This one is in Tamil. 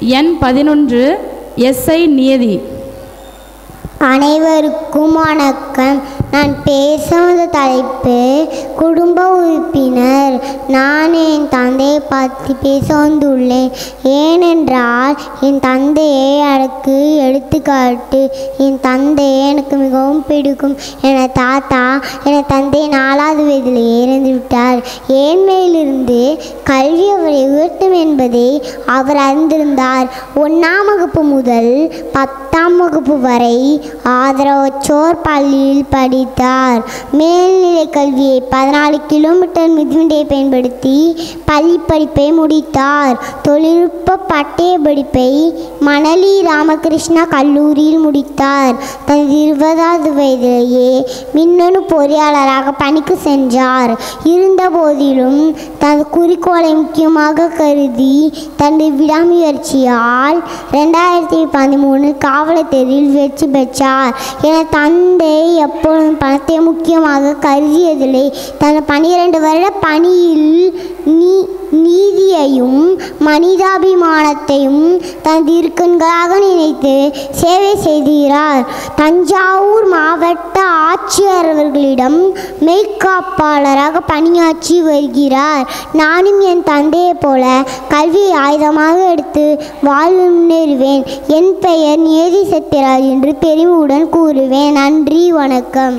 எண் 11 எஸ்ஐ நியதி. அனைவருக்கும் வணக்கம். நான் பேச வந்த தலைப்பு குடும்ப உறுப்பினர். நான் என் தந்தையை பற்றி பேச வந்துள்ளேன். ஏனென்றால் என் தந்தையை எனக்கு எடுத்துக்காட்டு. என் தந்தையை எனக்கு மிகவும் பிடிக்கும். என் தாத்தா என் தந்தை 4வது வயதிலேயே இறந்து விட்டார். ஏழ்மையிலிருந்து கல்வி அவரை உயர்த்தும் என்பதை அவர் அறிந்திருந்தார். 1ஆம் வகுப்பு முதல் 10ஆம் வகுப்பு வரை ஆதரவற்றோர் பள்ளியில் படித்தார். மேல்நிலை கல்வியை 14 கிலோமீட்டர் மிதிவண்டியை பயன்படுத்தி பள்ளி படிப்பை முடித்தார். தொழில்நுட்ப பட்டய படிப்பை மணலி ராமகிருஷ்ணா கல்லூரியில் முடித்தார். தனது 20வது வயதிலேயே மின்னணு பொறியாளராக பணிக்கு சென்றார். இருந்த போதிலும் தனது குறிக்கோளை முக்கியமாக கருதி தனது விடாமுயற்சியால் 2013 காவலர் தேர்வில் வெற்றி பெற்றார். என் தந்தை எப்பொழுதும் பணத்தை முக்கியமாக கருதியதில்லை. தனது 12 வருட பணியில் நீதியையும் மனிதாபிமானத்தையும் தனது இருக்கண்களாக நினைத்து சேவை செய்கிறார். தஞ்சாவூர் மாவட்ட ஆட்சியர் அவர்களிடம் மெய்காப்பாளராக பணியாற்றி வருகிறார். நானும் என் தந்தையைப் போல கல்வியை ஆயுதமாக எடுத்து வாழ்வில் முன்னேறுவேன். என் பெயர் நியதி சத்யராஜ் என்று பெருமையுடன் கூறுவேன். நன்றி, வணக்கம்.